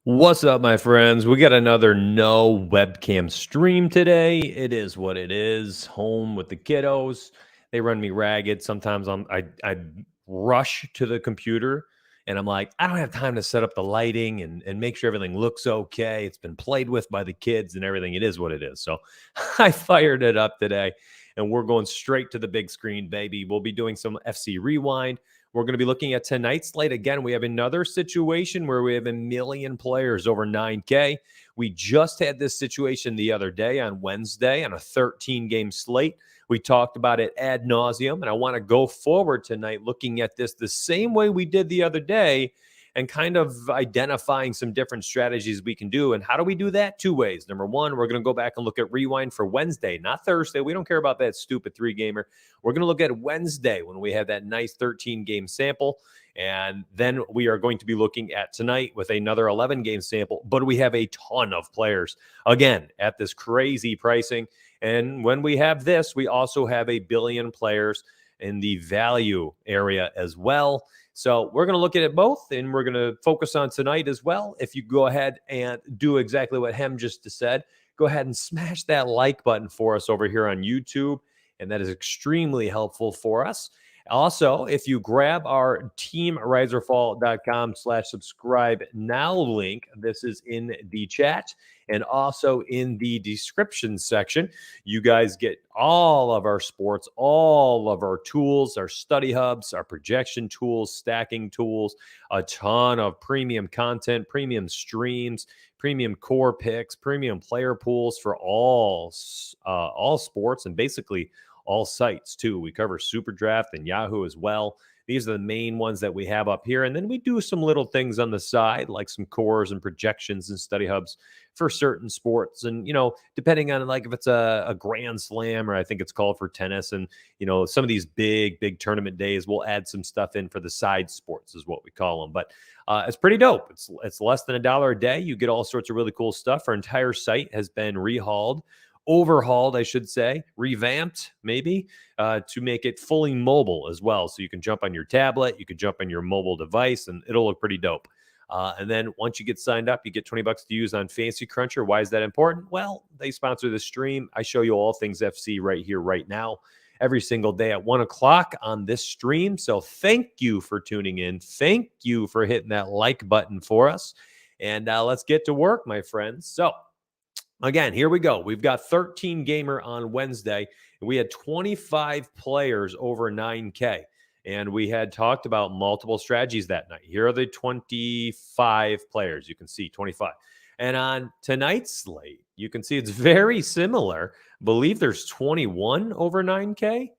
What's up, my friends? We got another no webcam stream today. It is what it is. Home with the kiddos. They run me ragged. Sometimes I rush to the computer and I'm like, I don't have time to set up the lighting and make sure everything looks okay. It's been played with by the kids and everything. It is what it is. So I fired it up today and we're going straight to the big screen, baby. We'll be doing some FC Rewind. We're going to be looking at tonight's slate. Again, we have another situation where we have a million players over 9K. We just had this situation the other day on Wednesday on a 13-game slate. We talked about it ad nauseum, and I want to go forward tonight looking at this the same way we did the other day and kind of identifying some different strategies we can do. And how do we do that? Two ways. Number one, we're going to go back and look at Rewind for Wednesday, not Thursday. We don't care about that stupid 3-gamer. We're going to look at Wednesday when we have that nice 13-game sample. And then we are going to be looking at tonight with another 11-game sample. But we have a ton of players, again, at this crazy pricing. And when we have this, we also have a billion players in the value area as well. So we're going to look at it both, and we're going to focus on tonight as well. If you go ahead and do exactly what Hem just said, go ahead and smash that like button for us over here on YouTube, and that is extremely helpful for us. Also, if you grab our teamriserfall.com/subscribe now link, this is in the chat and also in the description section. You guys get all of our sports, all of our tools, our study hubs, our projection tools, stacking tools, a ton of premium content, premium streams, premium core picks, premium player pools for all sports and basically all sites too. We cover Super Draft and Yahoo as well. These are the main ones that we have up here. And then we do some little things on the side, like some cores and projections and study hubs for certain sports. And, depending on like if it's a grand slam or I think it's called for tennis and, some of these big tournament days, we'll add some stuff in for the side sports is what we call them. But it's pretty dope. It's less than $1 a day. You get all sorts of really cool stuff. Our entire site has been overhauled, I should say, revamped maybe, to make it fully mobile as well. So you can jump on your tablet, you can jump on your mobile device, and it'll look pretty dope. And then once you get signed up, you get $20 to use on Fancy Cruncher. Why is that important? Well, they sponsor the stream. I show you all things FC right here, right now, every single day at 1 o'clock on this stream. So thank you for tuning in. Thank you for hitting that like button for us. And let's get to work, my friends. So again, here we go. We've got 13 gamer on Wednesday, and we had 25 players over 9K. And we had talked about multiple strategies that night. Here are the 25 players. You can see 25. And on tonight's slate, you can see it's very similar. I believe there's 21 over 9K,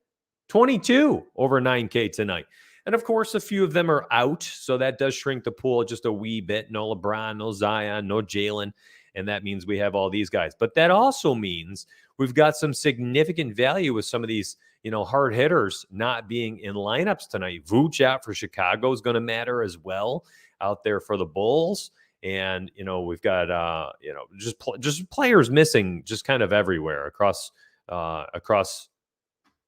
22 over 9K tonight. And of course, a few of them are out. So that does shrink the pool just a wee bit. No LeBron, no Zion, no Jalen. And that means we have all these guys. But that also means we've got some significant value with some of these, hard hitters not being in lineups tonight. Vooch out for Chicago is going to matter as well out there for the Bulls. And, we've got, just players missing just kind of everywhere across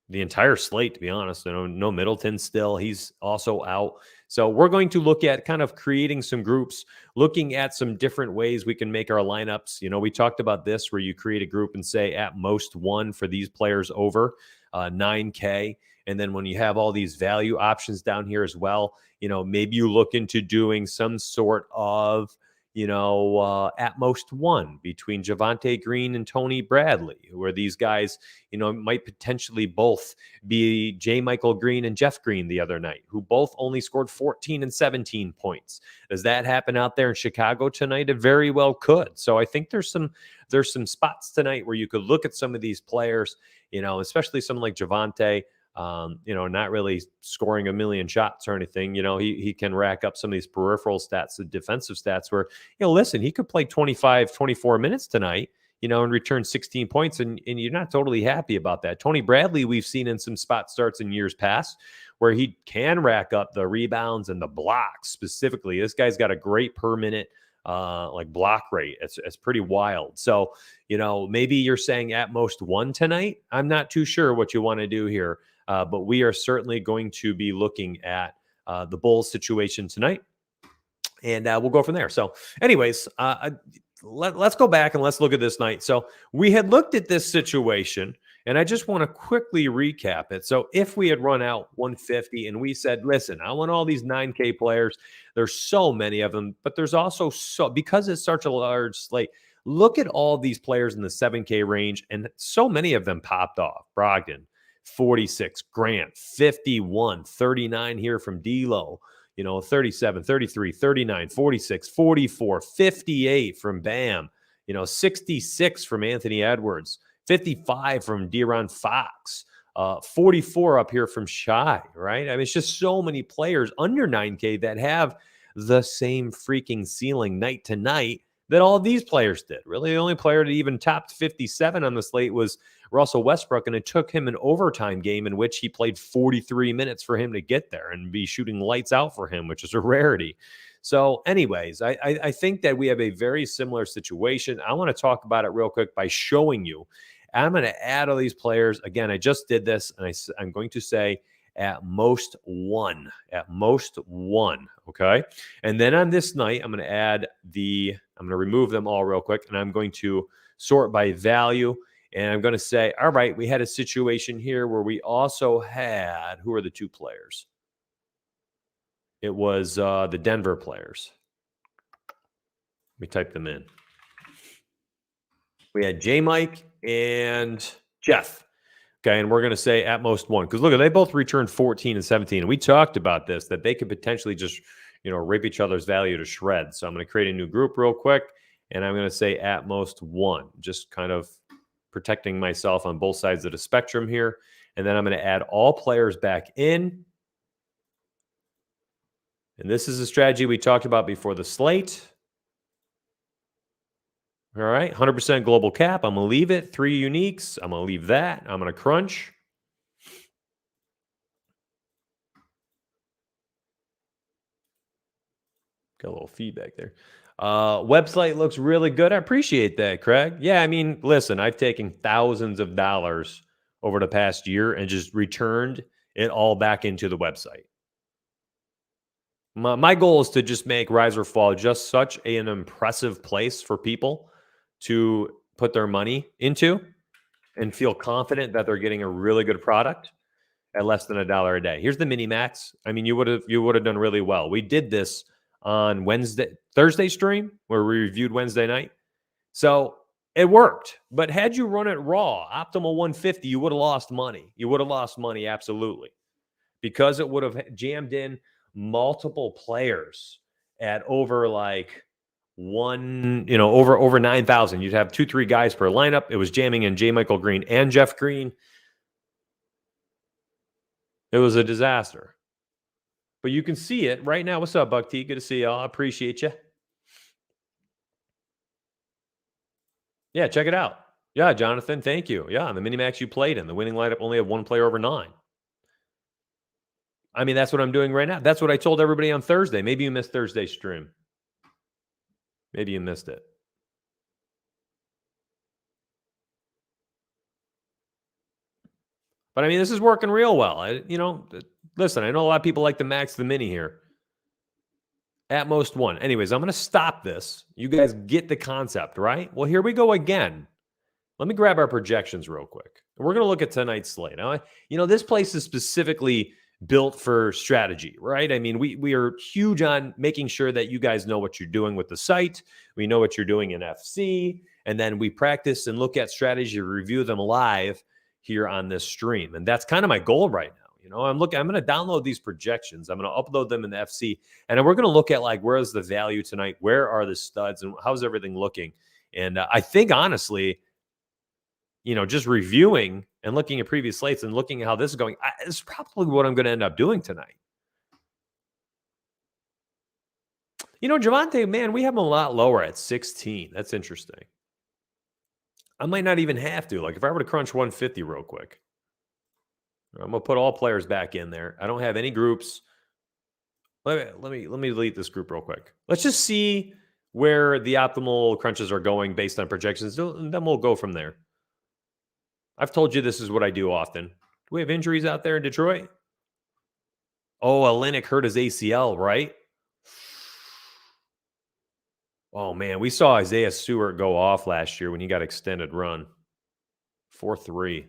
the entire slate, to be honest. No Middleton still. He's also out. So we're going to look at kind of creating some groups, looking at some different ways we can make our lineups. We talked about this where you create a group and say at most one for these players over 9K. And then when you have all these value options down here as well, maybe you look into doing some sort of, at most one between Javonte Green and Tony Bradley, where these guys, might potentially both be J. Michael Green and Jeff Green the other night, who both only scored 14 and 17 points. Does that happen out there in Chicago tonight? It very well could. So I think there's some spots tonight where you could look at some of these players, especially someone like Javonte. Not really scoring a million shots or anything. He can rack up some of these peripheral stats, the defensive stats where, listen, he could play 25, 24 minutes tonight, and return 16 points. And you're not totally happy about that. Tony Bradley, we've seen in some spot starts in years past where he can rack up the rebounds and the blocks specifically. This guy's got a great per minute block rate. It's pretty wild. So, maybe you're saying at most one tonight. I'm not too sure what you want to do here. But we are certainly going to be looking at the Bulls situation tonight. and we'll go from there. So, anyways, let's go back and let's look at this night. So, we had looked at this situation, and I just want to quickly recap it. So, if we had run out 150 and we said, listen, I want all these 9K players, there's so many of them, but there's also because it's such a large slate, look at all these players in the 7K range, and so many of them popped off. Brogdon, 46, Grant, 51, 39 here from D'Lo. 37, 33, 39, 46, 44, 58 from Bam, 66 from Anthony Edwards, 55 from De'Aaron Fox, 44 up here from Shy, right? I mean, it's just so many players under 9K that have the same freaking ceiling night to night that all of these players did. Really, the only player that even topped 57 on the slate was Russell Westbrook, and it took him an overtime game in which he played 43 minutes for him to get there and be shooting lights out for him, which is a rarity. So anyways, I think that we have a very similar situation. I want to talk about it real quick by showing you. I'm going to add all these players. Again, I just did this, and I'm going to say at most one, okay? And then on this night, I'm going to remove them all real quick, and I'm going to sort by value. And I'm going to say, all right, we had a situation here where we also had, who are the two players? It was the Denver players. Let me type them in. We had J. Mike and Jeff. Okay, and we're going to say at most one. Because look, they both returned 14 and 17. And we talked about this, that they could potentially just, rip each other's value to shreds. So I'm going to create a new group real quick. And I'm going to say at most one. Just kind of protecting myself on both sides of the spectrum here. And then I'm going to add all players back in. And this is a strategy we talked about before the slate. All right, 100% global cap. I'm going to leave it. 3 uniques. I'm going to leave that. I'm going to crunch. Got a little feedback there. Website looks really good. I appreciate that, Craig. Yeah, I mean, listen, I've taken thousands of dollars over the past year and just returned it all back into the website. My goal is to just make Rise or Fall just such an impressive place for people to put their money into and feel confident that they're getting a really good product at less than $1 a day. Here's the mini max. I mean, you would have done really well. We did this on Thursday stream where we reviewed Wednesday night. So it worked. But had you run it raw, optimal 150, you would have lost money. You would have lost money, absolutely. Because it would have jammed in multiple players at over like over 9,000. You'd have 2-3 guys per lineup. It was jamming in J. Michael Green and Jeff Green. It was a disaster. But you can see it right now. What's up, Buck T? Good to see y'all. I appreciate you. Yeah, check it out. Yeah, Jonathan, thank you. Yeah, on the mini-max you played in, the winning lineup only had one player over 9. I mean, that's what I'm doing right now. That's what I told everybody on Thursday. Maybe you missed Thursday's stream. Maybe you missed it. But I mean, this is working real well. Listen, I know a lot of people like to max the mini here. At most one. Anyways, I'm going to stop this. You guys get the concept, right? Well, here we go again. Let me grab our projections real quick. We're going to look at tonight's slate. Now, this place is specifically built for strategy, right? I mean, we are huge on making sure that you guys know what you're doing with the site. We know what you're doing in FC. And then we practice and look at strategy, review them live here on this stream. And that's kind of my goal right now. I'm going to download these projections. I'm going to upload them in the FC. And then we're going to look at where is the value tonight? Where are the studs? And how's everything looking? And I think, honestly, just reviewing and looking at previous slates and looking at how this is going, it's probably what I'm going to end up doing tonight. Javonte, man, we have him a lot lower at 16. That's interesting. I might not even have to. If I were to crunch 150 real quick, I'm going to put all players back in there. I don't have any groups. Let me delete this group real quick. Let's just see where the optimal crunches are going based on projections. And then we'll go from there. I've told you this is what I do often. Do we have injuries out there in Detroit? Oh, Olenek hurt his ACL, right? Oh, man, we saw Isaiah Stewart go off last year when he got extended run. 4-3.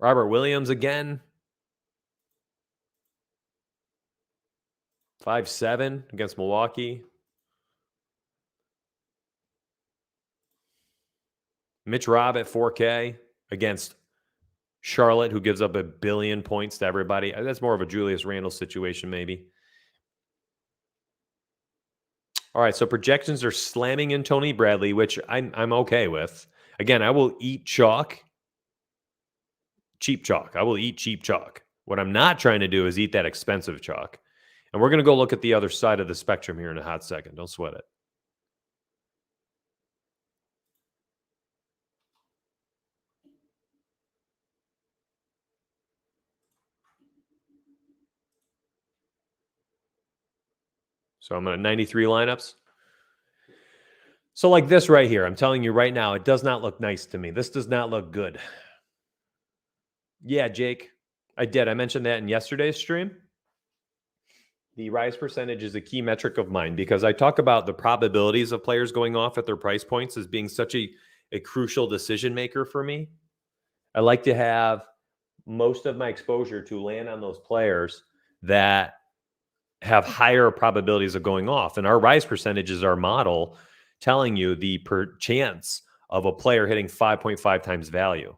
Robert Williams again. 5-7 against Milwaukee. Mitch Robb at 4K against Charlotte, who gives up 1 billion points to everybody. That's more of a Julius Randle situation, maybe. All right, so projections are slamming in Tony Bradley, which I'm okay with. Again, I will eat chalk, cheap chalk. I will eat cheap chalk. What I'm not trying to do is eat that expensive chalk. And we're going to go look at the other side of the spectrum here in a hot second. Don't sweat it. So I'm at 93 lineups. So like this right here, I'm telling you right now, it does not look nice to me. This does not look good. Yeah, Jake, I did. I mentioned that in yesterday's stream. The rise percentage is a key metric of mine because I talk about the probabilities of players going off at their price points as being such a crucial decision maker for me. I like to have most of my exposure to land on those players that have higher probabilities of going off. And our rise percentage is our model telling you the chance of a player hitting 5.5 times value.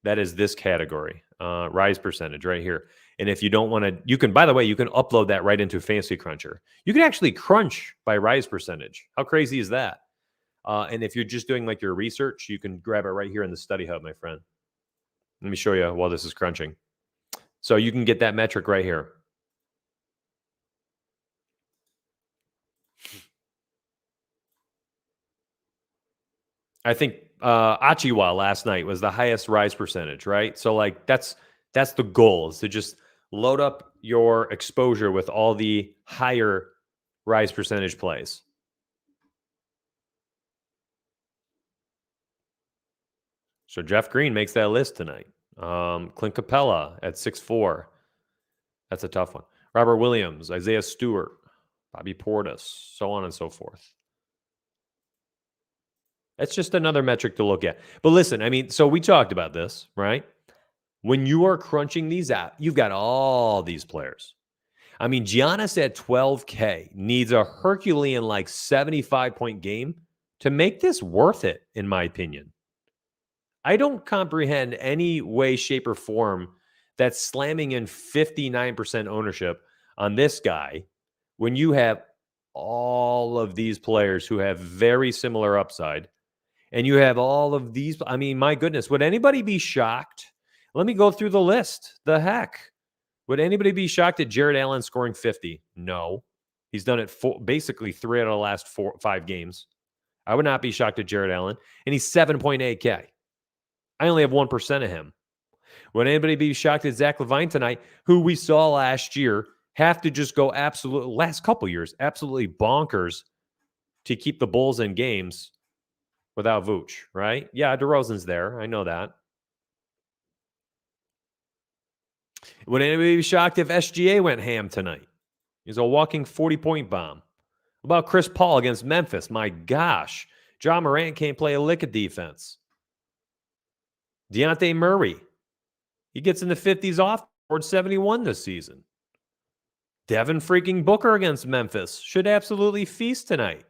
That is this category, rise percentage right here. And if you don't want to, you can, by the way, you can upload that right into Fantasy Cruncher. You can actually crunch by rise percentage. How crazy is that? And if you're just doing like your research, you can grab it right here in the study hub, my friend. Let me show you while this is crunching. So you can get that metric right here. I think Achiwa last night was the highest rise percentage, right? So like that's the goal, is to just load up your exposure with all the higher rise percentage plays. So Jeff Green makes that list tonight. Clint Capella at 6'4". That's a tough one. Robert Williams, Isaiah Stewart, Bobby Portis, so on and so forth. That's just another metric to look at. But listen, I mean, so we talked about this, right? When you are crunching these out, you've got all these players. I mean, Giannis at 12K needs a Herculean like 75-point game to make this worth it, in my opinion. I don't comprehend any way, shape, or form that's slamming in 59% ownership on this guy when you have all of these players who have very similar upside. And you have all of these. I mean, my goodness, would anybody be shocked? Let me go through the list. The heck? Would anybody be shocked at Jared Allen scoring 50? No. He's done it basically 3 out of the last 5 games. I would not be shocked at Jared Allen. And he's 7.8K. I only have 1% of him. Would anybody be shocked at Zach LaVine tonight, who we saw last year have to just go last couple years, absolutely bonkers to keep the Bulls in games without Vooch, right? Yeah, DeRozan's there. I know that. Would anybody be shocked if SGA went ham tonight? He's a walking 40-point bomb. About Chris Paul against Memphis? My gosh. John Morant can't play a lick of defense. Dejounte Murray. He gets in the 50s off towards 71 this season. Devin freaking Booker against Memphis. Should absolutely feast tonight.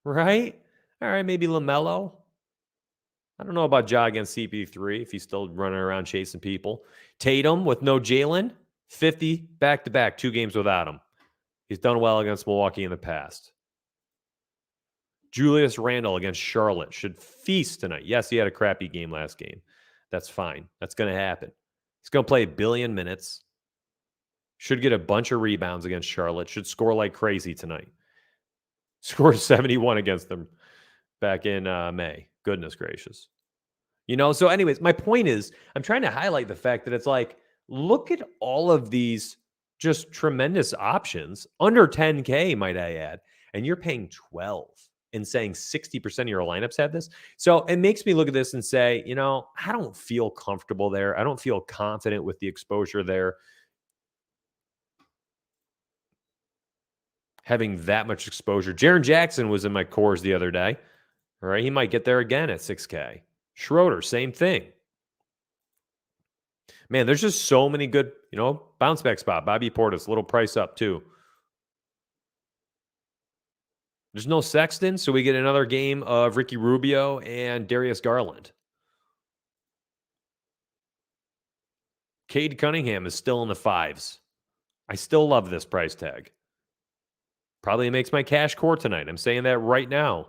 Right? All right, maybe LaMelo. I don't know about Ja against CP3 if he's still running around chasing people. Tatum with no Jalen, 50 back-to-back, 2 games without him. He's done well against Milwaukee in the past. Julius Randle against Charlotte should feast tonight. Yes, he had a crappy game last game. That's fine. That's going to happen. He's going to play 1 billion minutes. Should get a bunch of rebounds against Charlotte. Should score like crazy tonight. Scored 71 against them back in May. Goodness gracious. You know, so anyways, my point is I'm trying to highlight the fact that it's like, look at all of these just tremendous options under 10K, might I add, and you're paying 12 and saying 60% of your lineups have this. So it makes me look at this and say, you know, I don't feel comfortable there. I don't feel confident with the exposure there. having that much exposure. Jaren Jackson was in my cores the other day. All right, he might get there again at 6K. Schroeder, same thing. Man, there's just so many good, bounce back spot. Bobby Portis, little price up too. There's no Sexton, so we get another game of Ricky Rubio and Darius Garland. Cade Cunningham is still in the 5s. I still love this price tag. Probably makes my cash core tonight. I'm saying that right now.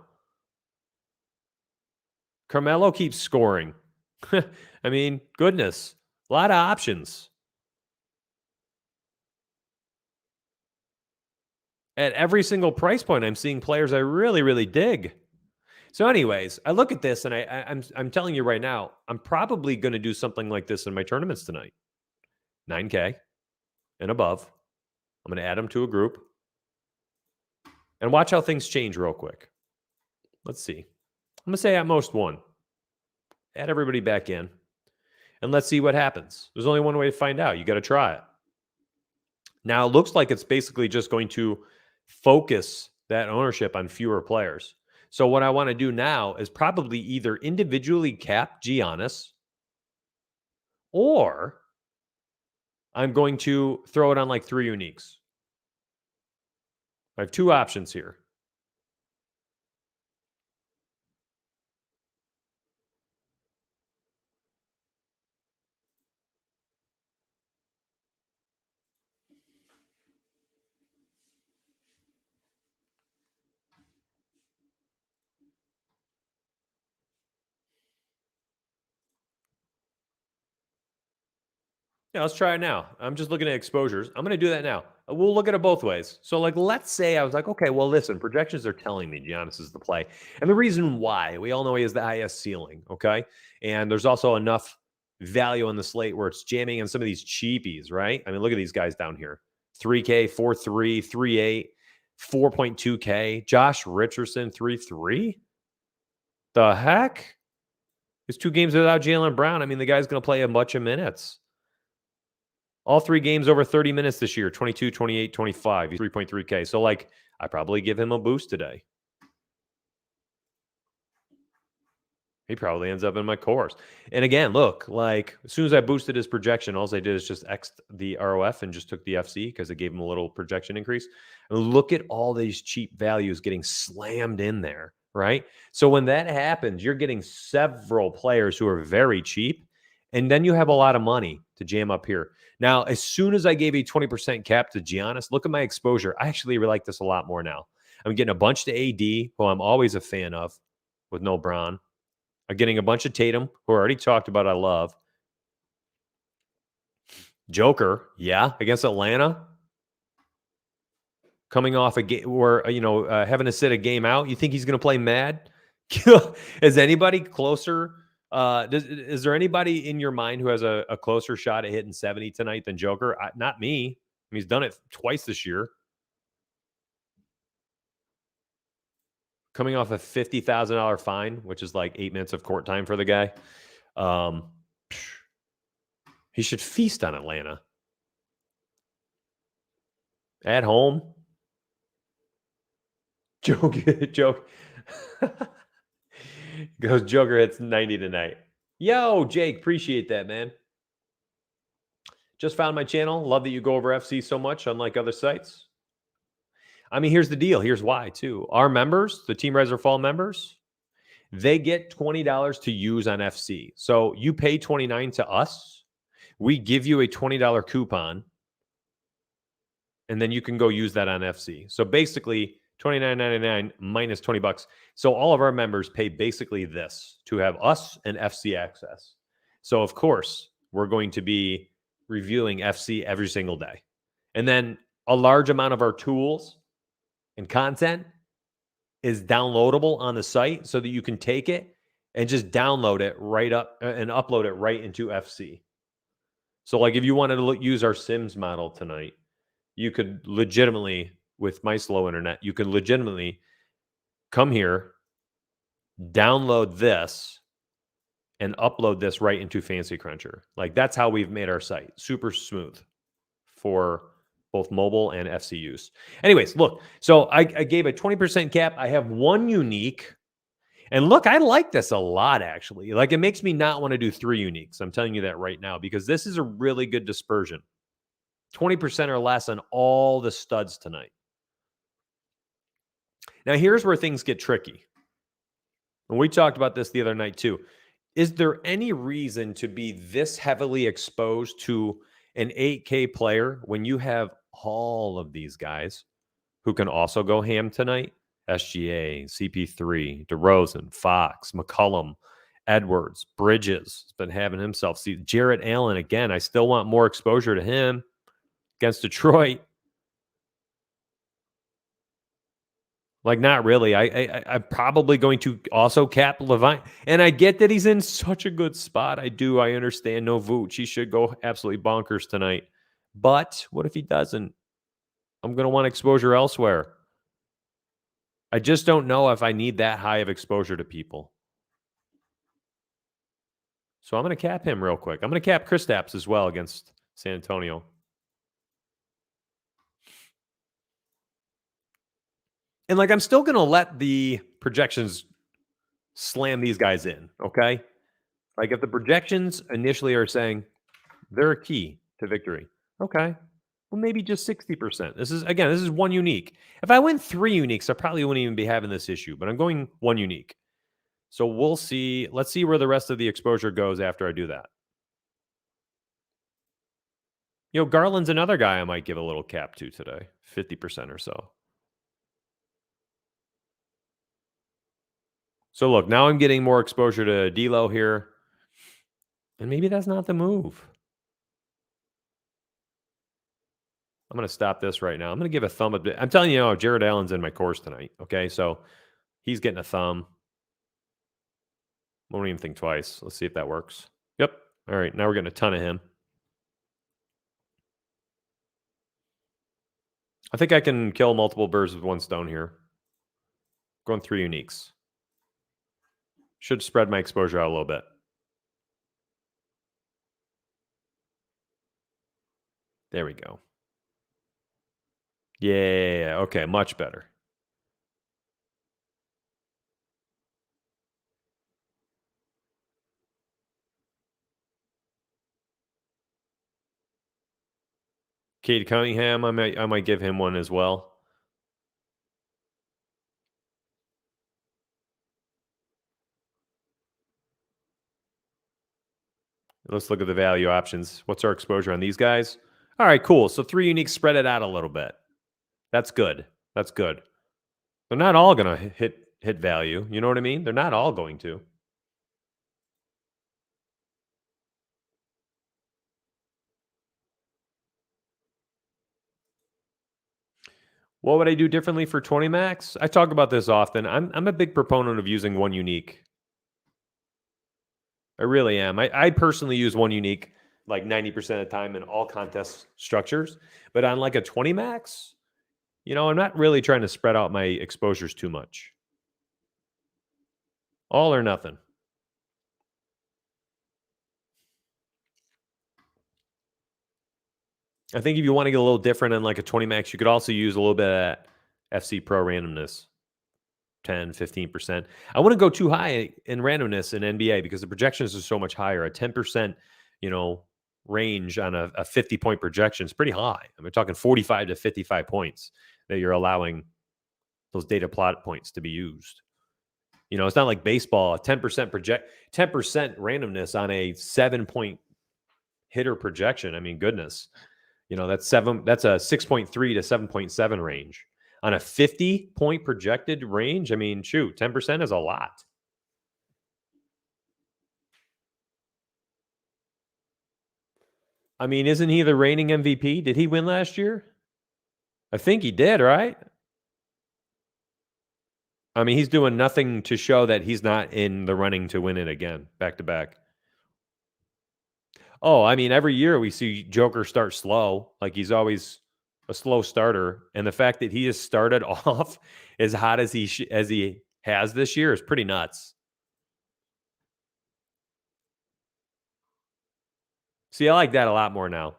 Carmelo keeps scoring. I mean, goodness. A lot of options. At every single price point, I'm seeing players I really, really dig. So, anyways, I look at this and I'm telling you right now, I'm probably going to do something like this in my tournaments tonight. 9K and above. I'm going to add them to a group and watch how things change real quick. Let's see. I'm going to say at most 1. Add everybody back in and let's see what happens. There's only one way to find out. You got to try it. Now, it looks like it's basically just going to focus that ownership on fewer players. So what I want to do now is probably either individually cap Giannis or I'm going to throw it on like 3 uniques. I have 2 options here. Yeah, let's try it now. I'm just looking at exposures. I'm going to do that now. We'll look at it both ways. So, like, let's say I was like, okay, well, listen, projections are telling me Giannis is the play. And the reason why, we all know he has the highest ceiling, okay? And there's also enough value on the slate where it's jamming on some of these cheapies, right? I mean, look at these guys down here. 3K, 4.3, 3.8, 4.2K. Josh Richardson, 3.3? The heck? It's 2 games without Jaylen Brown. I mean, the guy's going to play a bunch of minutes. All 3 games over 30 minutes this year, 22, 28, 25, 3.3K. So, like, I probably give him a boost today. He probably ends up in my course. And again, look, like, as soon as I boosted his projection, all I did is just X'd the ROF and just took the FC because it gave him a little projection increase. And look at all these cheap values getting slammed in there, right? So when that happens, you're getting several players who are very cheap. And then you have a lot of money to jam up here. Now, as soon as I gave a 20% cap to Giannis, look at my exposure. I actually like this a lot more now. I'm getting a bunch to AD, who I'm always a fan of, with no Bron. I'm getting a bunch of Tatum, who I already talked about I love. Joker, yeah, against Atlanta. Coming off a game where, having to sit a game out. You think he's going to play mad? Is anybody closer? Is there anybody in your mind who has a closer shot at hitting 70 tonight than Joker? Not me. I mean, he's done it twice this year. Coming off a $50,000 fine, which is like 8 minutes of court time for the guy. He should feast on Atlanta. At home. Joke. Goes Joker hits 90 tonight. Yo, Jake, appreciate that, man. Just found my channel. Love that you go over FC so much, unlike other sites. I mean, here's the deal. Here's why, too. Our members, the Team Rise or Fall members, they get $20 to use on FC. So you pay $29 to us. We give you a $20 coupon, and then you can go use that on FC. So basically, $29.99 minus $20. So all of our members pay basically this to have us and FC access. So of course, we're going to be reviewing FC every single day. And then a large amount of our tools and content is downloadable on the site so that you can take it and just download it right up and upload it right into FC. So like if you wanted to use our Sims model tonight, you could legitimately, with my slow internet, you could legitimately come here, download this, and upload this right into Fancy Cruncher. Like that's how we've made our site super smooth for both mobile and FCUs. Anyways, look, so I gave a 20% cap. I have one unique. And look, I like this a lot, actually. Like, it makes me not want to do 3 uniques. I'm telling you that right now, because this is a really good dispersion. 20% or less on all the studs tonight. Now, here's where things get tricky. And we talked about this the other night too. Is there any reason to be this heavily exposed to an 8K player when you have all of these guys who can also go ham tonight? SGA, CP3, DeRozan, Fox, McCollum, Edwards, Bridges has been having himself. See, Jarrett Allen, again, I still want more exposure to him against Detroit. Like, not really. I'm probably going to also cap Levine. And I get that he's in such a good spot. I do. I understand. No Vooch. He should go absolutely bonkers tonight. But what if he doesn't? I'm going to want exposure elsewhere. I just don't know if I need that high of exposure to people. So I'm going to cap him real quick. I'm going to cap Kristaps as well against San Antonio. And like, I'm still going to let the projections slam these guys in, okay? Like, if the projections initially are saying they're a key to victory, okay, well, maybe just 60%. This is one unique. If I went 3 uniques, I probably wouldn't even be having this issue, but I'm going one unique. So we'll see. Let's see where the rest of the exposure goes after I do that. You know, Garland's another guy I might give a little cap to today, 50% or so. So look, now I'm getting more exposure to D'Lo here. And maybe that's not the move. I'm going to stop this right now. I'm going to give a thumb. I'm telling you, Jared Allen's in my course tonight. Okay, so he's getting a thumb. Won't even think twice. Let's see if that works. Yep. All right, now we're getting a ton of him. I think I can kill multiple birds with one stone here. Going 3 uniques. Should spread my exposure out a little bit. There we go. Yeah, okay, much better. Cade Cunningham, I might give him one as well. Let's look at the value options. What's our exposure on these guys? All right, cool. So 3 uniques, spread it out a little bit. That's good. That's good. They're not all going to hit value. You know what I mean? They're not all going to. What would I do differently for 20 max? I talk about this often. I'm a big proponent of using one unique. I really am. I personally use one unique like 90% of the time in all contest structures. But on like a 20 max, I'm not really trying to spread out my exposures too much. All or nothing. I think if you want to get a little different on like a 20 max, you could also use a little bit of that FC Pro randomness. 10, 15%. I wouldn't go too high in randomness in NBA because the projections are so much higher. A 10%, range on a 50-point projection is pretty high. I mean, we're talking 45 to 55 points that you're allowing those data plot points to be used. It's not like baseball, a 10% 10% randomness on a 7-point hitter projection. I mean, goodness. That's a 6.3 to 7.7 range. On a 50-point projected range, I mean, shoot, 10% is a lot. I mean, isn't he the reigning MVP? Did he win last year? I think he did, right? I mean, he's doing nothing to show that he's not in the running to win it again, back to back. Oh, I mean, every year we see Joker start slow. Like, he's always a slow starter. And the fact that he has started off as hot as he has this year is pretty nuts. See, I like that a lot more now.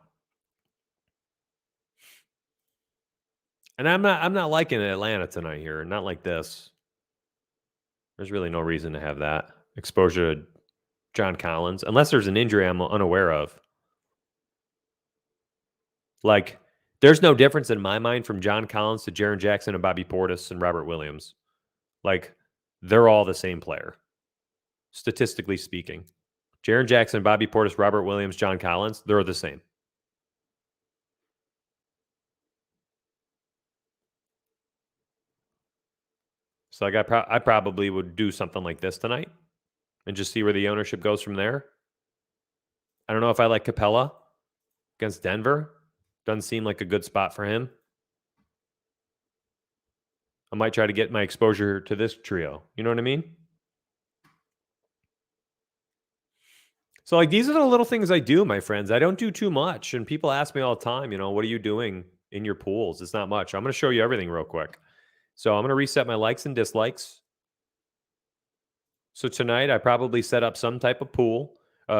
And I'm not liking Atlanta tonight here. Not like this. There's really no reason to have that exposure to John Collins, unless there's an injury I'm unaware of. Like, there's no difference in my mind from John Collins to Jaren Jackson and Bobby Portis and Robert Williams. Like, they're all the same player, statistically speaking. Jaren Jackson, Bobby Portis, Robert Williams, John Collins, they're the same. So like I probably would do something like this tonight and just see where the ownership goes from there. I don't know if I like Capella against Denver. Doesn't seem like a good spot for him. I might try to get my exposure to this trio. You know what I mean? So like these are the little things I do, my friends. I don't do too much. And people ask me all the time, what are you doing in your pools? It's not much. I'm going to show you everything real quick. So I'm going to reset my likes and dislikes. So tonight I probably set up some type of pool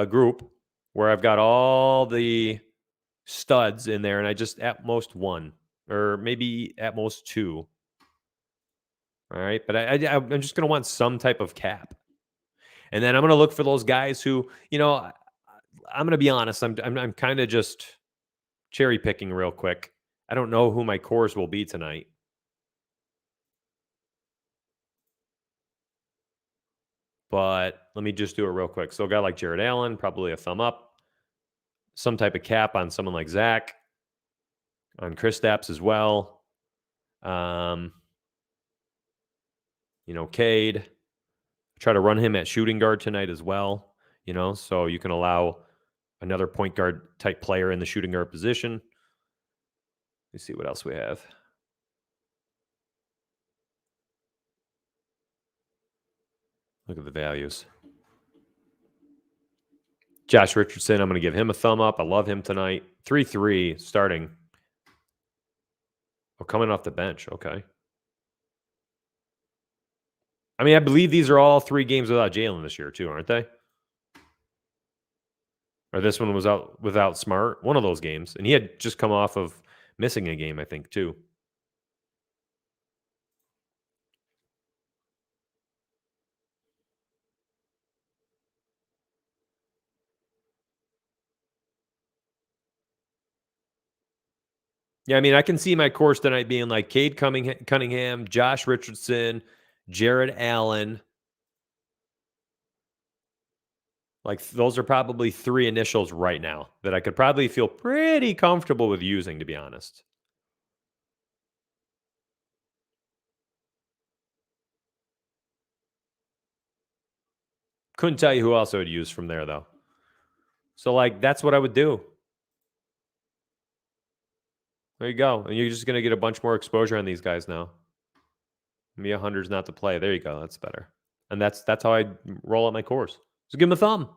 group where I've got all the studs in there and I just at most one or maybe at most two. All right. But I'm just going to want some type of cap. And then I'm going to look for those guys who, I'm going to be honest. I'm kind of just cherry picking real quick. I don't know who my cores will be tonight. But let me just do it real quick. So a guy like Jared Allen, probably a thumb up. Some type of cap on someone like Zach. On Kristaps as well. Cade. Try to run him at shooting guard tonight as well. So you can allow another point guard type player in the shooting guard position. Let's see what else we have. Look at the values. Josh Richardson, I'm going to give him a thumb up. I love him tonight. 3-3 starting. Oh, coming off the bench. Okay. I mean, I believe these are all 3 games without Jalen this year too, aren't they? Or this one was out without Smart. One of those games. And he had just come off of missing a game, I think, too. Yeah, I mean, I can see my course tonight being like Cade Cunningham, Josh Richardson, Jared Allen. Like, those are probably 3 initials right now that I could probably feel pretty comfortable with using, to be honest. Couldn't tell you who else I would use from there, though. So, like, that's what I would do. There you go. And you're just going to get a bunch more exposure on these guys now. Mia Hunter's not to play. There you go. That's better. And that's how I roll out my course. So give him a thumb.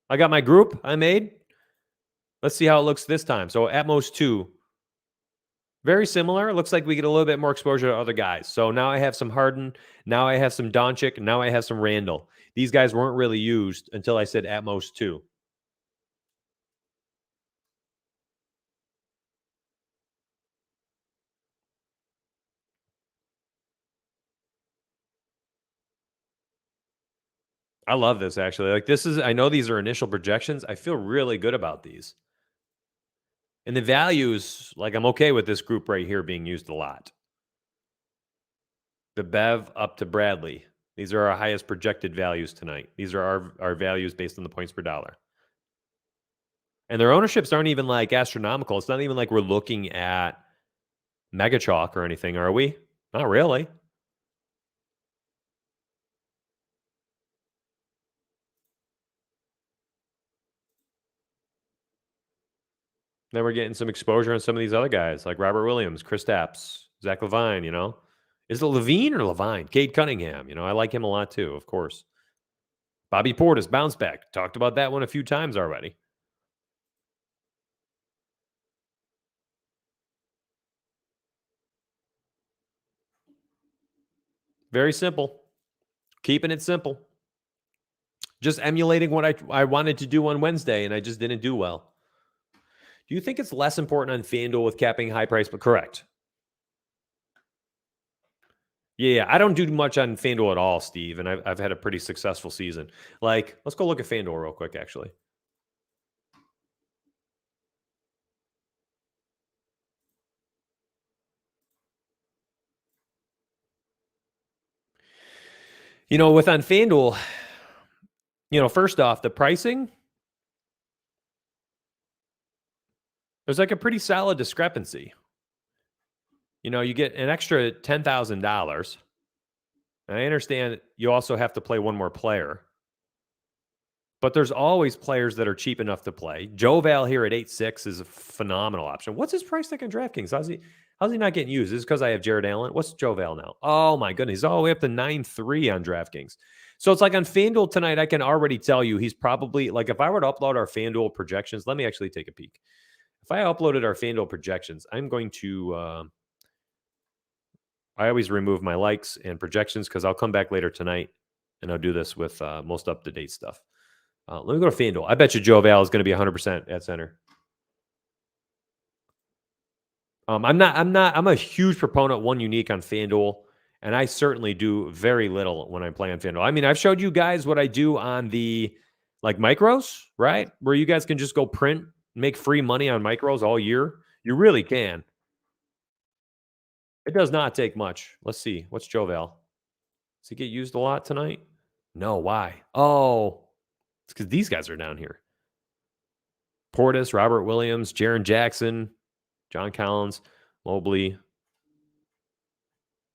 I got my group I made. Let's see how it looks this time. So at most 2. Very similar. It looks like we get a little bit more exposure to other guys. So now I have some Harden. Now I have some Doncic. Now I have some Randall. These guys weren't really used until I said at most 2. I love this, actually. Like, I know these are initial projections. I feel really good about these. And the values, like, I'm okay with this group right here being used a lot. The Bev up to Bradley. These are our highest projected values tonight. These are our values based on the points per dollar. And their ownerships aren't even like astronomical. It's not even like we're looking at Mega Chalk or anything, are we? Not really. Then we're getting some exposure on some of these other guys like Robert Williams, Kristaps, Zach LaVine, Is it Levine or Levine? Cade Cunningham, I like him a lot too, of course. Bobby Portis, bounce back. Talked about that one a few times already. Very simple. Keeping it simple. Just emulating what I wanted to do on Wednesday, and I just didn't do well. Do you think it's less important on FanDuel with capping high price? But correct. Yeah, I don't do much on FanDuel at all, Steve, and I've had a pretty successful season. Like, let's go look at FanDuel real quick, actually. With on FanDuel, first off, the pricing, there's like a pretty solid discrepancy. You get an extra $10,000. I understand you also have to play one more player, but there's always players that are cheap enough to play. Joe Val here at 8.6 is a phenomenal option. What's his price tag on DraftKings? How's he not getting used? Is this because I have Jared Allen? What's Joe Val now? Oh my goodness, he's all the way up to 9.3 on DraftKings. So it's like on FanDuel tonight, I can already tell you he's probably like if I were to upload our FanDuel projections, let me actually take a peek. If I uploaded our FanDuel projections, I'm going to I always remove my likes and projections because I'll come back later tonight and I'll do this with most up-to-date stuff. Let me go to FanDuel. I bet you Joe Val is going to be 100% at center. I'm a huge proponent one unique on FanDuel, and I certainly do very little when I'm playing FanDuel. I mean, I've showed you guys what I do on the like micros, right? Where you guys can just go print, make free money on micros all year. You really can. It does not take much. Let's see. What's Joe Val? Does he get used a lot tonight? No, why? Oh, it's because these guys are down here. Portis, Robert Williams, Jaren Jackson, John Collins, Mobley.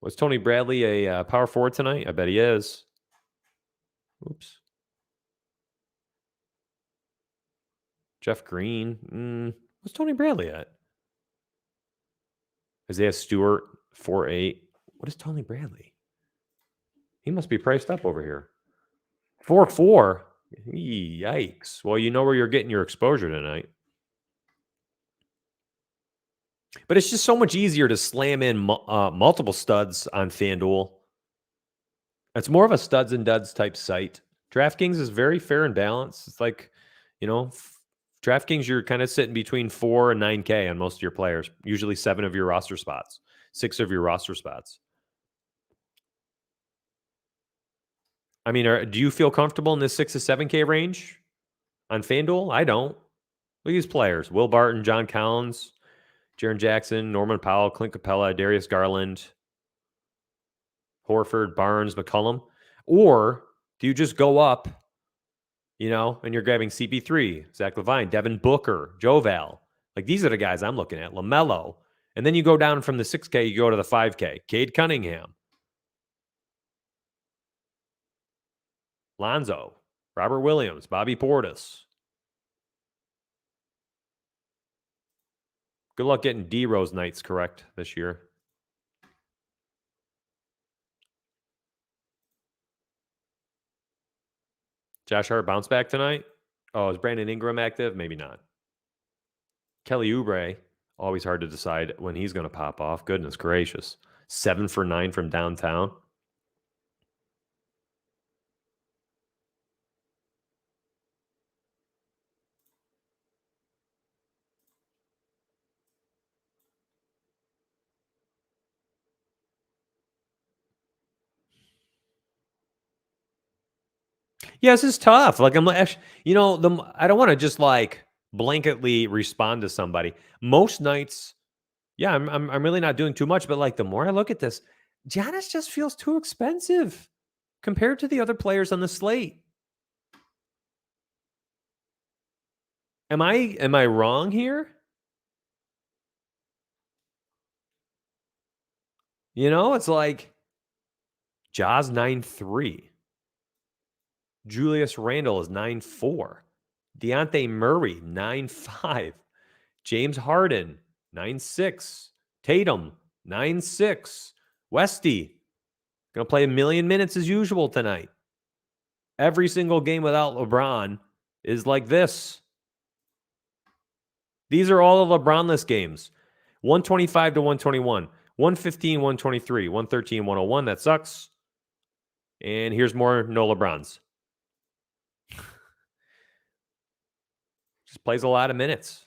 Was Tony Bradley a power forward tonight? I bet he is. Oops. Jeff Green. What's Tony Bradley at? Isaiah Stewart, 4.8. What is Tony Bradley? He must be priced up over here. 4.4. Yikes. Well, you know where you're getting your exposure tonight. But it's just so much easier to slam in multiple studs on FanDuel. It's more of a studs and duds type site. DraftKings is very fair and balanced. It's like, DraftKings, you're kind of sitting between 4 and 9K on most of your players, usually 7 of your roster spots, 6 of your roster spots. I mean, do you feel comfortable in this 6 to 7K range on FanDuel? I don't. Look at these players. Will Barton, John Collins, Jaren Jackson, Norman Powell, Clint Capella, Darius Garland, Horford, Barnes, McCollum. Or do you just go up, and you're grabbing CP3, Zach Levine, Devin Booker, Joe Val. Like these are the guys I'm looking at. LaMelo. And then you go down from the 6K, you go to the 5K. Cade Cunningham. Lonzo, Robert Williams, Bobby Portis. Good luck getting D-Rose nights correct this year. Josh Hart bounce back tonight? Oh, is Brandon Ingram active? Maybe not. Kelly Oubre, always hard to decide when he's going to pop off. Goodness gracious. 7 for 9 from downtown. Yeah, this is tough. Like I'm like, I don't want to just like blanketly respond to somebody. Most nights, yeah, I'm really not doing too much, but like the more I look at this, Giannis just feels too expensive compared to the other players on the slate. Am I wrong here? It's like Jaws 9.3. Julius Randle is 9.4. Deontay Murray, 9.5. James Harden, 9.6. Tatum, 9.6. Westy, going to play a million minutes as usual tonight. Every single game without LeBron is like this. These are all the LeBronless games. 125 to 121. 115, 123. 113, 101. That sucks. And here's more no LeBrons. Just plays a lot of minutes.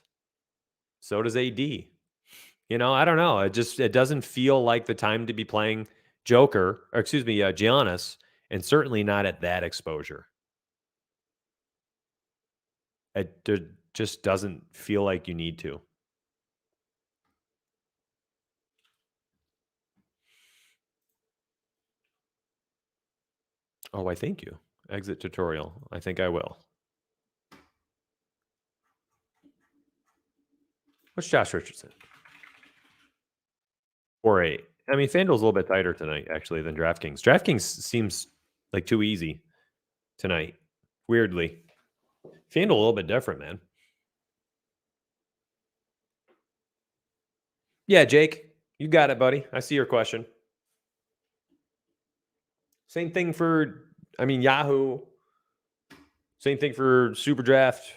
So does AD. I don't know. It doesn't feel like the time to be playing Joker, or excuse me, Giannis, and certainly not at that exposure. It just doesn't feel like you need to. Oh, I thank you. Exit tutorial. I think I will. What's Josh Richardson? 4-8. I mean, FanDuel's a little bit tighter tonight, actually, than DraftKings. DraftKings seems like too easy tonight, weirdly. FanDuel a little bit different, man. Yeah, Jake, you got it, buddy. I see your question. Same thing for, Yahoo. Same thing for Super Draft.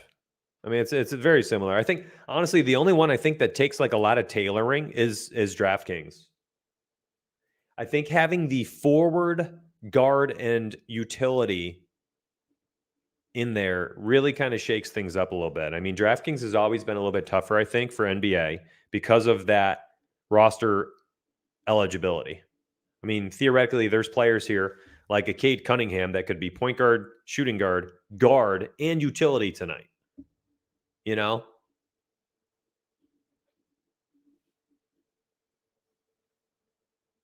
I mean, it's very similar. I think honestly, the only one I think that takes like a lot of tailoring is DraftKings. I think having the forward, guard, and utility in there really kind of shakes things up a little bit. I mean, DraftKings has always been a little bit tougher, I think, for NBA because of that roster eligibility. I mean, theoretically, there's players here like a Cade Cunningham that could be point guard, shooting guard, and utility tonight. You know?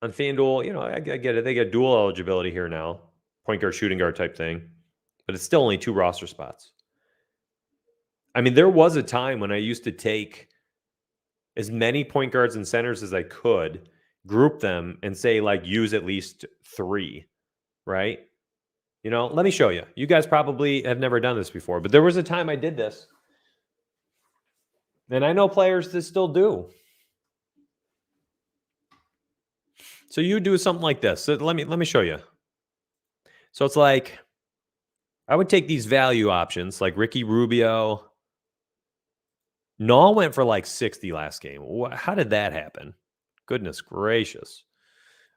On FanDuel, I get it. They get dual eligibility here now, point guard, shooting guard type thing, but it's still only 2 roster spots. I mean, there was a time when I used to take as many point guards and centers as I could, group them, and say, like, use at least 3, right? Let me show you. You guys probably have never done this before, but there was a time I did this. And I know players that still do. So you do something like this. So let me show you. So it's like I would take these value options like Ricky Rubio. Null went for like 60 last game. How did that happen? Goodness gracious.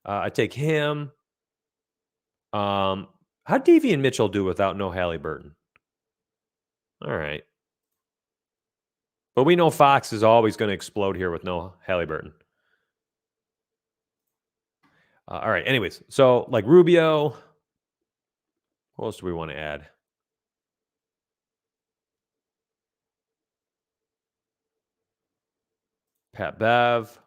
I take him. How'd Davian Mitchell do without no Halliburton? All right. But we know Fox is always going to explode here with no Halliburton. All right. Anyways, so like Rubio. What else do we want to add? Pat Bev.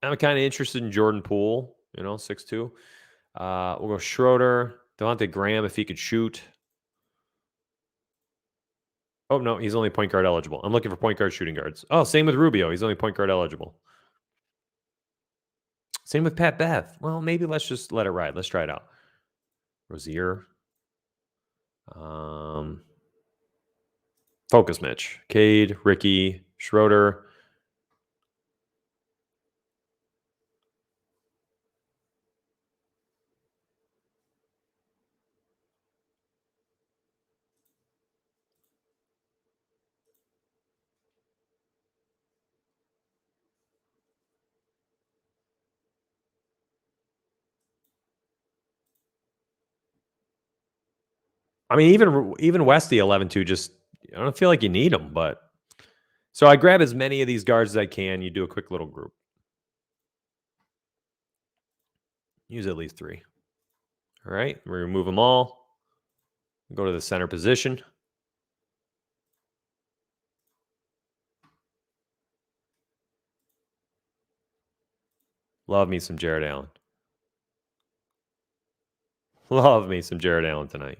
I'm kind of interested in Jordan Poole, 6'2". We'll go Schroeder, Devontae Graham if he could shoot. Oh, no, he's only point guard eligible. I'm looking for point guard shooting guards. Oh, same with Rubio. He's only point guard eligible. Same with Pat Bev. Well, maybe let's just let it ride. Let's try it out. Rozier. Focus Mitch. Cade, Ricky, Schroeder. I mean, even Westy 11-2, just I don't feel like you need them, but so I grab as many of these guards as I can. You do a quick little group. Use at least 3. All right, we remove them all. Go to the center position. Love me some Jared Allen. Love me some Jared Allen tonight.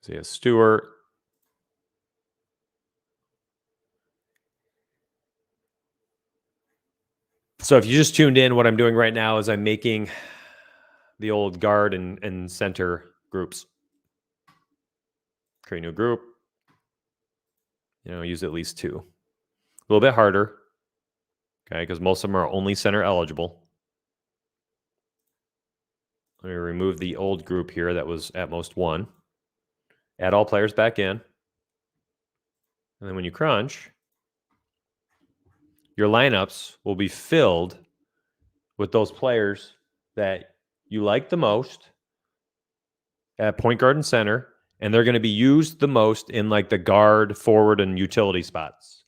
See, Stewart. So if you just tuned in, what I'm doing right now is I'm making the old guard and center groups. Create a new group. Use at least 2. A little bit harder. Okay, because most of them are only center eligible. Let me remove the old group here that was at most 1. Add all players back in. And then when you crunch, your lineups will be filled with those players that you like the most at point guard and center, and they're going to be used the most in like the guard, forward, and utility spots.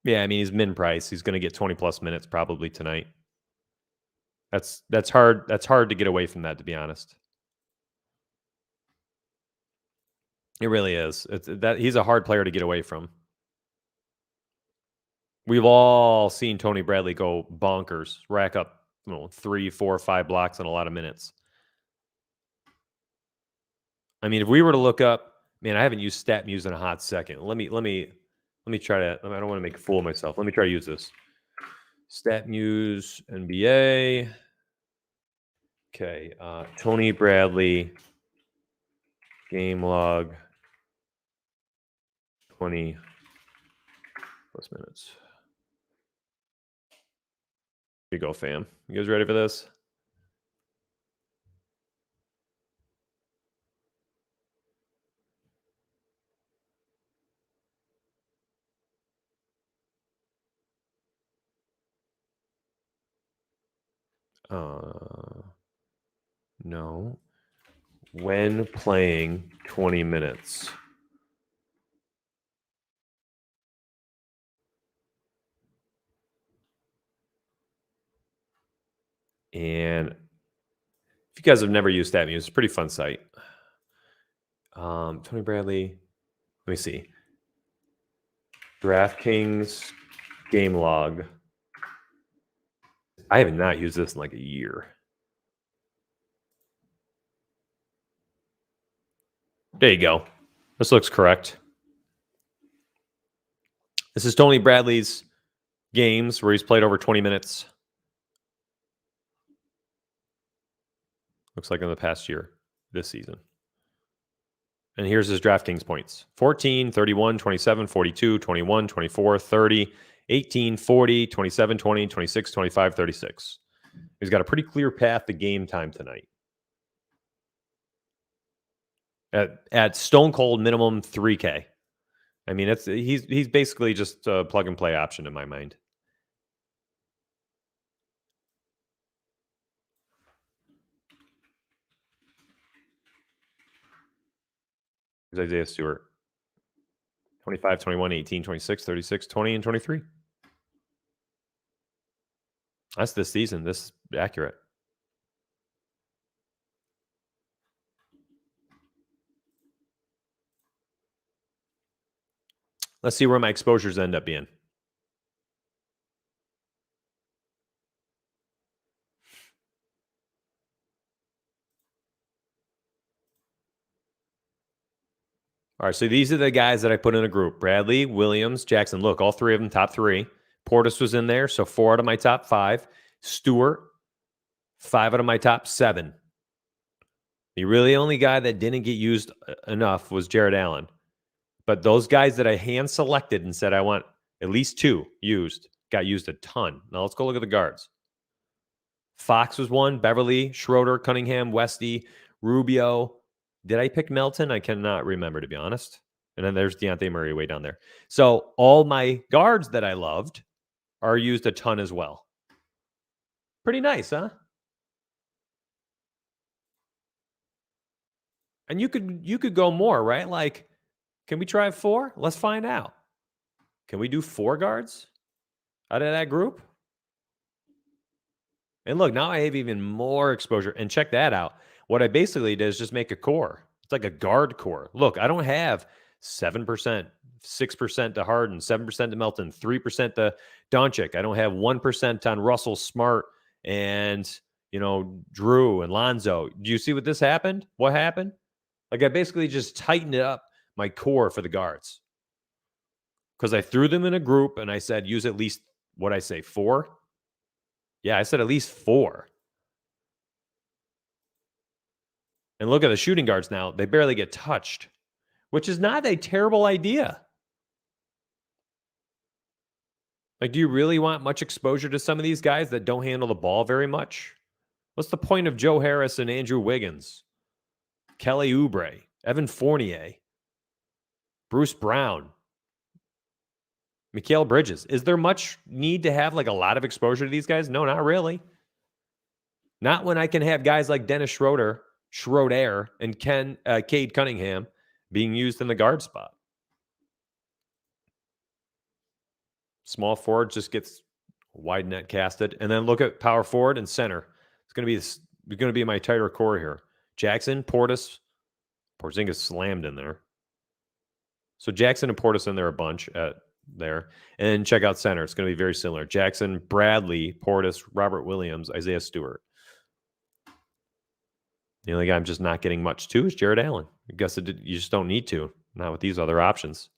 Yeah, I mean, he's min price. He's going to get 20 plus minutes probably tonight. That's hard. That's hard to get away from that, to be honest. It really is. He's a hard player to get away from. We've all seen Tony Bradley go bonkers, rack up 3, 4, 5 blocks in a lot of minutes. I mean, if we were to look up, man, I haven't used StatMuse in a hot second. Let me try to. I don't want to make a fool of myself. Let me try to use this. StatMuse NBA. Okay, Tony Bradley game log 20 plus minutes. Here you go, fam. You guys ready for this? No. When playing 20 minutes. And if you guys have never used StatMuse, it's a pretty fun site. Tony Bradley. Let me see. Draftkings game log. I have not used this in like a year. There you go. This looks correct. This is Tony Bradley's games where he's played over 20 minutes. Looks like in the past year, this season. And here's his DraftKings points. 14, 31, 27, 42, 21, 24, 30, 18, 40, 27, 20, 26, 25, 36. He's got a pretty clear path to game time tonight. At stone cold minimum 3K. I mean, he's basically just a plug and play option in my mind. Here's Isaiah Stewart. 25, 21, 18, 26, 36, 20, and 23. That's this season. This is accurate. Let's see where my exposures end up being. All right, so these are the guys that I put in a group. Bradley, Williams, Jackson. Look, all three of them top 3. Portis was in there, so 4 out of my top 5. Stewart, 5 out of my top 7. The really only guy that didn't get used enough was Jared Allen. But those guys that I hand selected and said I want at least 2 used, got used a ton. Now let's go look at the guards. Fox was 1, Beverly, Schroeder, Cunningham, Westy, Rubio. Did I pick Melton? I cannot remember, to be honest. And then there's Deontay Murray way down there. So all my guards that I loved are used a ton as well. Pretty nice, huh? And you could go more, right? Like, can we try 4? Let's find out. Can we do 4 guards out of that group? And look, now I have even more exposure. And check that out. What I basically did is just make a core. It's like a guard core. Look, I don't have 7%, 6% to Harden, 7% to Melton, 3% to Doncic. I don't have 1% on Russell, Smart, and Drew and Lonzo. Do you see what this happened? What happened? Like, I basically just tightened up my core for the guards because I threw them in a group and I said use at least, what I say, 4. Yeah, I said at least 4. And look at the shooting guards now. They barely get touched, which is not a terrible idea. Like, do you really want much exposure to some of these guys that don't handle the ball very much? What's the point of Joe Harris and Andrew Wiggins, Kelly Oubre, Evan Fournier, Bruce Brown, Mikal Bridges? Is there much need to have like a lot of exposure to these guys? No, not really. Not when I can have guys like Dennis Schroeder, and Cade Cunningham being used in the guard spot. Small forward just gets wide net casted, and then look at power forward and center. It's going to be my tighter core here. Jackson, Porzingis slammed in there. So Jackson and Portis in there a bunch at there. And check out center. It's going to be very similar. Jackson, Bradley, Portis, Robert Williams, Isaiah Stewart. The only guy I'm just not getting much to is Jared Allen. I guess you just don't need to. Not with these other options.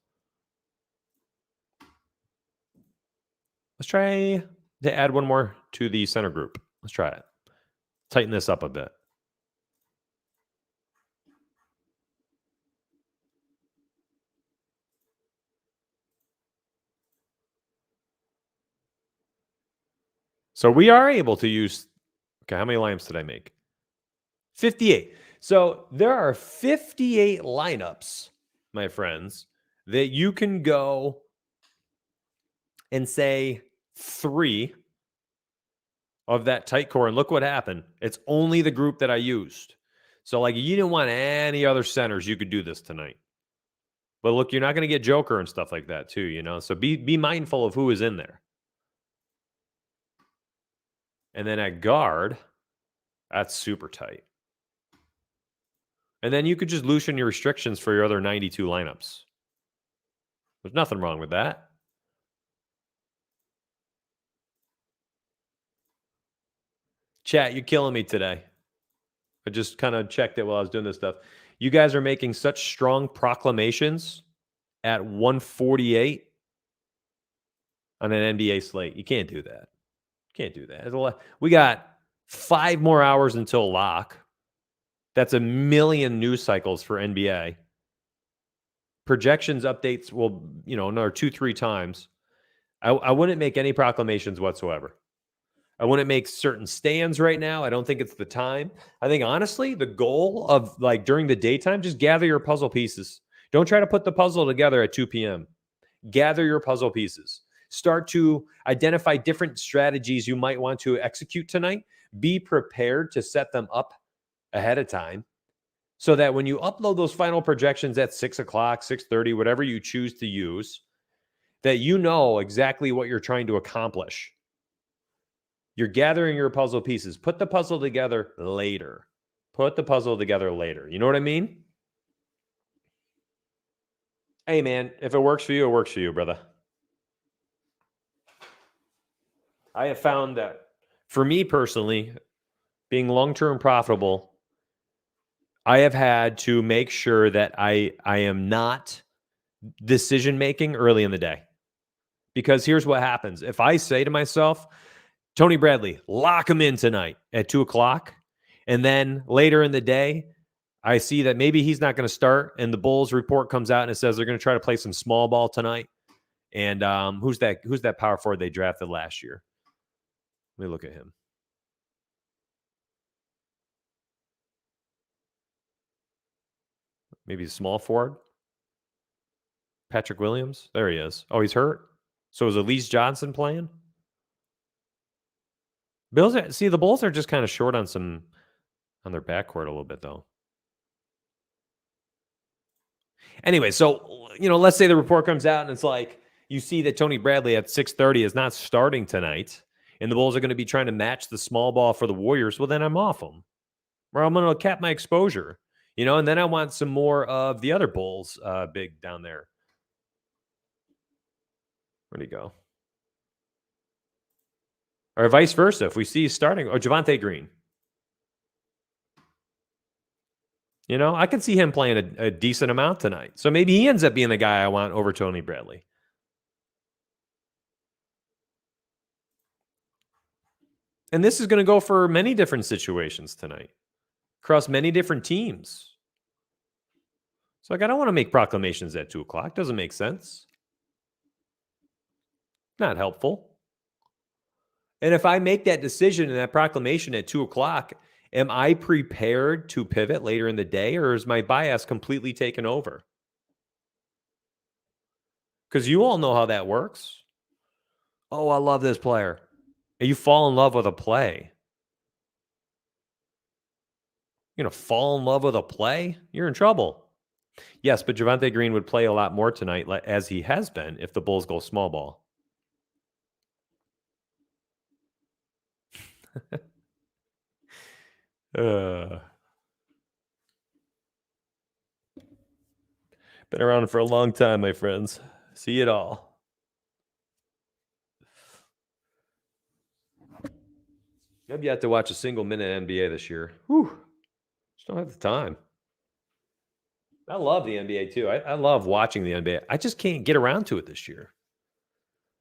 Let's try to add one more to the center group. Let's try it. Tighten this up a bit. So we are able to use, okay, how many lineups did I make? 58. So there are 58 lineups, my friends, that you can go and say 3 of that tight core. And look what happened. It's only the group that I used. So like you didn't want any other centers, you could do this tonight. But look, you're not going to get Joker and stuff like that too, you know? So be mindful of who is in there. And then at guard, that's super tight. And then you could just loosen your restrictions for your other 92 lineups. There's nothing wrong with that. Chat, you're killing me today. I just kind of checked it while I was doing this stuff. You guys are making such strong proclamations at 148 on an NBA slate. You can't do that. Can't do that. We got 5 more hours until lock. That's 1 million news cycles for NBA. Projections updates will, another 2-3 times. I wouldn't make any proclamations whatsoever. I wouldn't make certain stands right now. I don't think it's the time. I think, honestly, the goal of, like, during the daytime, just gather your puzzle pieces. Don't try to put the puzzle together at 2 p.m. Gather your puzzle pieces. Start to identify different strategies you might want to execute tonight. Be prepared to set them up ahead of time so that when you upload those final projections at 6 o'clock, 6:30, whatever you choose to use, that you know exactly what you're trying to accomplish. You're gathering your puzzle pieces. Put the puzzle together later. Put the puzzle together later. You know what I mean? Hey, man, if it works for you, it works for you, brother. I have found that for me personally, being long-term profitable, I have had to make sure that I am not decision-making early in the day. Because here's what happens. If I say to myself, Tony Bradley, lock him in tonight at 2 o'clock, and then later in the day, I see that maybe he's not going to start, and the Bulls report comes out and it says they're going to try to play some small ball tonight. And who's that power forward they drafted last year? Let me look at him. Maybe a small forward. Patrick Williams. There he is. Oh, he's hurt. So is Elise Johnson playing? The Bulls are just kind of short on their backcourt a little bit, though. Anyway, so, let's say the report comes out and it's like, you see that Tony Bradley at 6:30 is not starting tonight, and the Bulls are going to be trying to match the small ball for the Warriors. Well, then I'm off them. Or I'm going to cap my exposure, and then I want some more of the other Bulls big down there. Where'd he go? Or vice versa. If we see starting, or Javonte Green. I can see him playing a decent amount tonight. So maybe he ends up being the guy I want over Tony Bradley. And this is going to go for many different situations tonight, across many different teams. So I don't want to make proclamations at 2 o'clock. Doesn't make sense. Not helpful. And if I make that decision and that proclamation at 2 o'clock, am I prepared to pivot later in the day, or is my bias completely taken over? Because you all know how that works. Oh, I love this player. And you fall in love with a play. You're going to fall in love with a play? You're in trouble. Yes, but Javonte Green would play a lot more tonight, as he has been, if the Bulls go small ball. Been around for a long time, my friends. See it all. I've yet to watch a single minute NBA this year. Whew. Just don't have the time. I love the NBA too. I love watching the NBA. I just can't get around to it this year.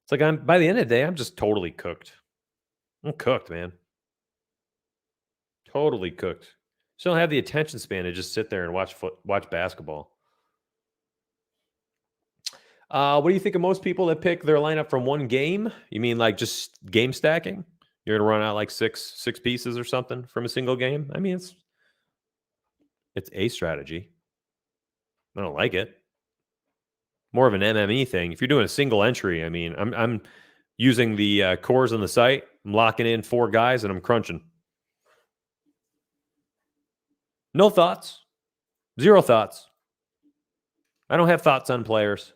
It's like by the end of the day, I'm just totally cooked. I'm cooked, man. Totally cooked. Just don't have the attention span to just sit there and watch basketball. What do you think of most people that pick their lineup from one game? You mean like just game stacking? You're gonna run out like six pieces or something from a single game? I mean, it's a strategy. I don't like it. More of an MME thing. If you're doing a single entry, I mean, I'm using the cores on the site. I'm locking in 4 guys and I'm crunching. No thoughts. 0 thoughts. I don't have thoughts on players.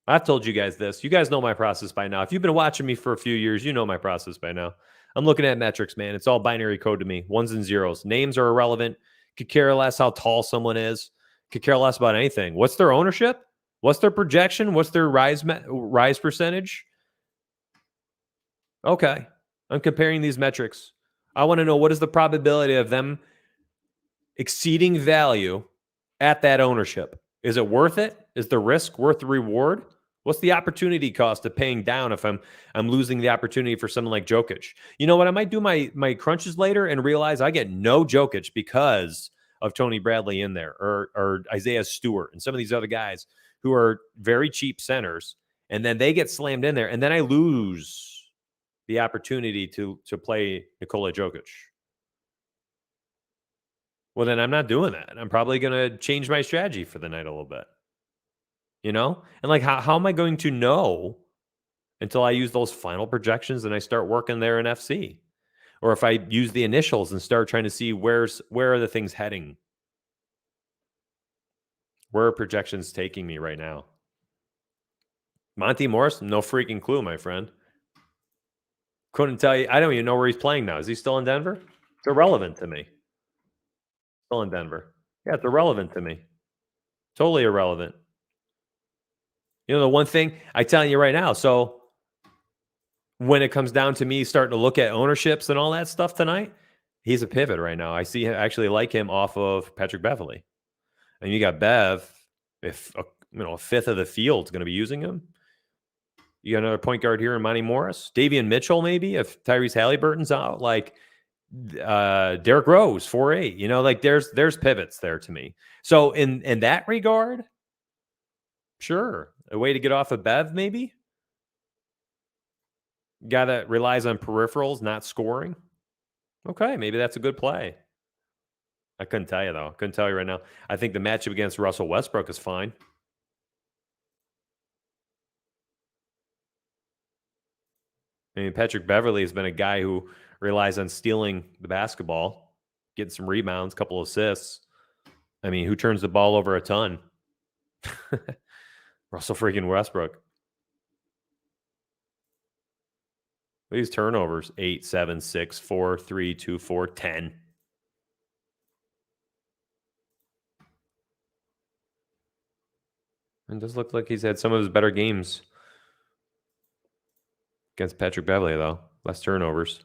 I've told you guys this. You guys know my process by now. If you've been watching me for a few years, you know my process by now. I'm looking at metrics, man. It's all binary code to me. 1s and 0s. Names are irrelevant. Could care less how tall someone is. Could care less about anything. What's their ownership? What's their projection? What's their rise percentage? Okay. I'm comparing these metrics. I want to know what is the probability of them exceeding value at that ownership. Is it worth it? Is the risk worth the reward? What's the opportunity cost of paying down if I'm losing the opportunity for someone like Jokic? You know what? I might do my crunches later and realize I get no Jokic because of Tony Bradley in there or Isaiah Stewart and some of these other guys who are very cheap centers, and then they get slammed in there, and then I lose the opportunity to play Nikola Jokic. Well, then I'm not doing that. I'm probably going to change my strategy for the night a little bit. You know? And like, how am I going to know until I use those final projections and I start working there in FC? Or if I use the initials and start trying to see where are the things heading? Where are projections taking me right now? Monty Morris, no freaking clue, my friend. Couldn't tell you. I don't even know where he's playing now. Is he still in Denver? It's irrelevant to me. Still in Denver. Yeah, it's irrelevant to me. Totally irrelevant. You know, the one thing I'm telling you right now, so when it comes down to me starting to look at ownerships and all that stuff tonight, he's a pivot right now. I actually like him off of Patrick Beverley. And you got Bev, if a fifth of the field's going to be using him. You got another point guard here in Monty Morris. Davian Mitchell, maybe, if Tyrese Halliburton's out. Like Derrick Rose, 4'8". You know, like there's pivots there to me. So in that regard, sure. A way to get off of Bev, maybe? Guy that relies on peripherals, not scoring. Okay, maybe that's a good play. I couldn't tell you, though. Couldn't tell you right now. I think the matchup against Russell Westbrook is fine. I mean, Patrick Beverley has been a guy who relies on stealing the basketball, getting some rebounds, a couple assists. I mean, who turns the ball over a ton? Russell freaking Westbrook. These turnovers, 8, 7, 6, 4, 3, 2, 4, 10. It does look like he's had some of his better games against Patrick Beverley, though. Less turnovers.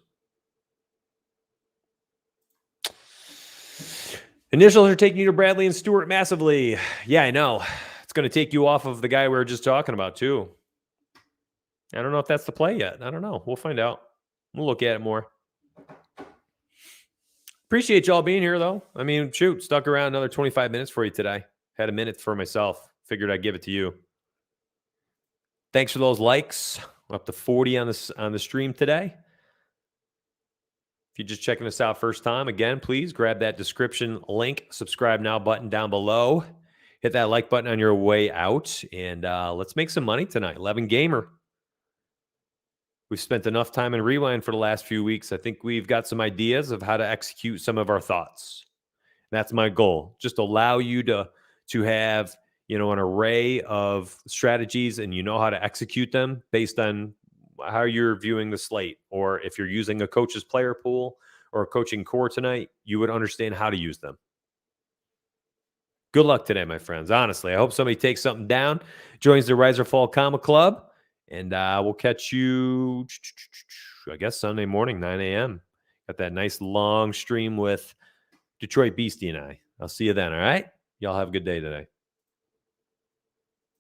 Initials are taking you to Bradley and Stewart massively. Yeah, I know. It's going to take you off of the guy we were just talking about, too. I don't know if that's the play yet. I don't know. We'll find out. We'll look at it more. Appreciate y'all being here, though. I mean, shoot, stuck around another 25 minutes for you today. Had a minute for myself. Figured I'd give it to you. Thanks for those likes. We're up to 40 on the stream today. If you're just checking us out first time, again, please grab that description link, subscribe now button down below. Hit that like button on your way out, and let's make some money tonight. 11 Gamer. We've spent enough time in Rewind for the last few weeks. I think we've got some ideas of how to execute some of our thoughts. That's my goal. Just allow you to have, an array of strategies, and you know how to execute them based on how you're viewing the slate. Or if you're using a coach's player pool or a coaching core tonight, you would understand how to use them. Good luck today, my friends. Honestly, I hope somebody takes something down, joins the Rise or Fall Comic Club, and we'll catch you, I guess, Sunday morning, 9 a.m. Got that nice long stream with Detroit Beastie and I. I'll see you then, all right? Y'all have a good day today.